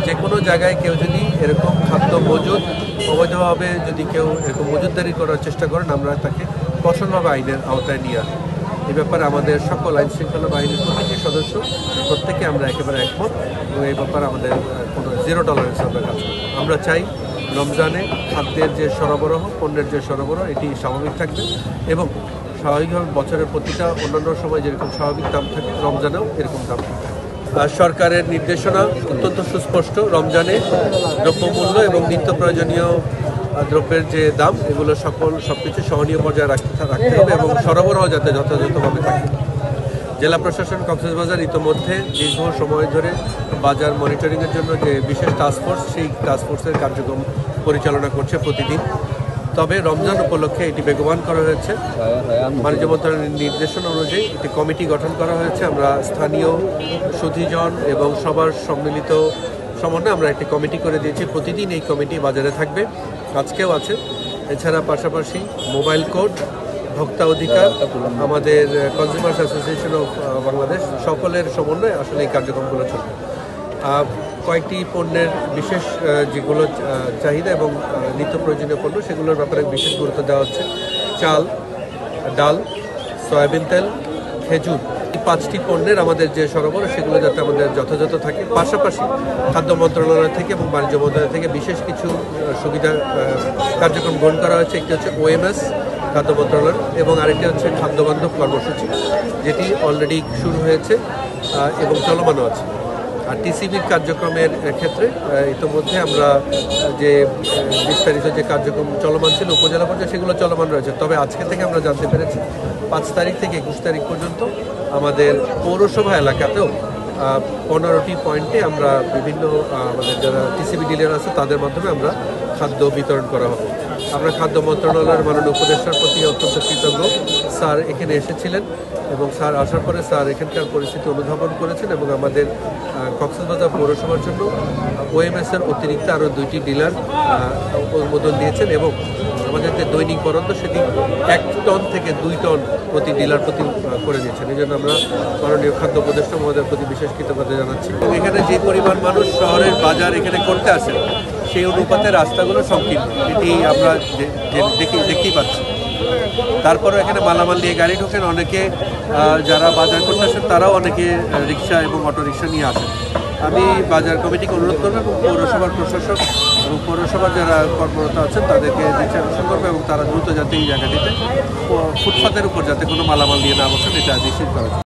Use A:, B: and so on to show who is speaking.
A: যে কোনো জায়গায় কেউ যদি এরকম খাদ্য মজুদ অবৈধভাবে যদি কেউ এরকম মজুদদারি করার চেষ্টা করেন, আমরা তাকে কঠোরভাবে আইনের আওতায় নিয়ে আসি। এই ব্যাপারে আমাদের সকল আইন শৃঙ্খলা বাহিনীর প্রতিটি সদস্য প্রত্যেকে আমরা একেবারে একমত এবং এই ব্যাপারে আমাদের কোনো জিরো টলারেন্স আমরা কাজ করি। আমরা চাই রমজানে খাদ্যের যে সরবরাহ, পণ্যের যে সরবরাহ এটি স্বাভাবিক থাকবে এবং স্বাভাবিকভাবে বছরের প্রতিটা অন্যান্য সময় যেরকম স্বাভাবিক দাম থাকে রমজানেও এরকম দাম থাকে। সরকারের নির্দেশনা অত্যন্ত সুস্পষ্ট। রমজানে দ্রব্যমূল্য এবং নিত্য প্রয়োজনীয় দ্রব্যের যে দাম এগুলো সবকিছু সহনীয় পর্যায়ে রাখতে হবে এবং সরবরাহ যাতে যথাযথভাবে থাকে। জেলা প্রশাসন কক্সবাজার ইতোমধ্যে দীর্ঘ সময় ধরে বাজার মনিটরিংয়ের জন্য যে বিশেষ টাস্কফোর্স, সেই টাস্কফোর্সের কার্যক্রম পরিচালনা করছে প্রতিদিন। তবে রমজান উপলক্ষে এটি বেগবান করা হয়েছে। বাণিজ্য মন্ত্রণালয়ের নির্দেশনা অনুযায়ী একটি কমিটি গঠন করা হয়েছে। আমরা স্থানীয় সুধীজন এবং সবার সম্মিলিত সমন্বয়ে আমরা একটি কমিটি করে দিয়েছি। প্রতিদিন এই কমিটি বাজারে থাকবে, আজকেও আছে। এছাড়া পাশাপাশি মোবাইল কোর্ট, ভোক্তা অধিকার, আমাদের কনজিউমার্স অ্যাসোসিয়েশন অফ বাংলাদেশ সকলের সমন্বয়ে আসলে এই কার্যক্রমগুলো চলবে। কয়েকটি পণ্যের বিশেষ যেগুলো চাহিদা এবং নিত্য প্রয়োজনীয় পণ্য সেগুলোর ব্যাপারে বিশেষ গুরুত্ব দেওয়া হচ্ছে। চাল, ডাল, সয়াবিন তেল, খেজুর, এই 5টি পণ্যের আমাদের যে সরবরাহ সেগুলো যাতে আমাদের যথাযথ থাকে। পাশাপাশি খাদ্য মন্ত্রণালয় থেকে এবং বাণিজ্য মন্ত্রণালয় থেকে বিশেষ কিছু সুবিধা কার্যক্রম গ্রহণ করা হয়েছে। একটি হচ্ছে OMS খাদ্য মন্ত্রণালয় এবং আরেকটি হচ্ছে খাদ্যবান্ধব কর্মসূচি, যেটি অলরেডি শুরু হয়েছে এবং চলমানও আছে। আর টিসিবির কার্যক্রমের ক্ষেত্রে ইতিমধ্যে আমরা যে বিস্তারিত যে কার্যক্রম চলমান ছিল উপজেলা পর্যায়ে সেগুলো চলমান রয়েছে। তবে আজকে থেকে আমরা জানতে পেরেছি 5 তারিখ থেকে 21 তারিখ পর্যন্ত আমাদের পৌরসভা এলাকাতেও 15টি পয়েন্টে আমরা বিভিন্ন আমাদের যারা টিসিবি ডিলার আছে তাদের মাধ্যমে আমরা খাদ্য বিতরণ করা হবে। আমরা খাদ্য মন্ত্রণালয়ের মাননীয় উপদেষ্টার প্রতি অত্যন্ত কৃতজ্ঞ। স্যার এখানে এসেছিলেন এবং স্যার আসার পরে স্যার এখানকার পরিস্থিতি অনুধাবন করেছেন এবং আমাদের কক্সবাজার পৌরসভার জন্য OMS-এর অতিরিক্ত আরও 2টি ডিলার অনুমোদন দিয়েছেন এবং আমাদের যে দৈনিক বরাদ্দ সেটি 1 টন থেকে 2 টন প্রতি ডিলার প্রতি করে দিয়েছেন। এই জন্য আমরা মাননীয় খাদ্য উপদেষ্টা মহোদয়ের প্রতি বিশেষ কৃতজ্ঞতা জানাচ্ছি। এবং এখানে যে পরিমাণ মানুষ শহরের বাজার এখানে করতে আসে সেই অনুপাতে রাস্তাগুলো সংকীর্ণ, এটি আমরা দেখতেই পাচ্ছি। তারপরেও এখানে মালামাল নিয়ে গাড়ি ঢোকেন, অনেকে যারা বাজার করতে আসেন তারাও অনেকে রিক্সা এবং অটো রিক্সা নিয়ে আসেন। আমি বাজার কমিটিকে অনুরোধ করবো এবং পৌরসভার প্রশাসক এবং পৌরসভার যারা কর্মরত আছেন তাদেরকে দিচ্ছে অনুসরণ করবো এবং তারা দ্রুত যাতে এই জায়গাটিতে ফুটপাতের উপর যাতে কোনো মালামাল নিয়ে না বসেন এটা নিশ্চিত করা যায়।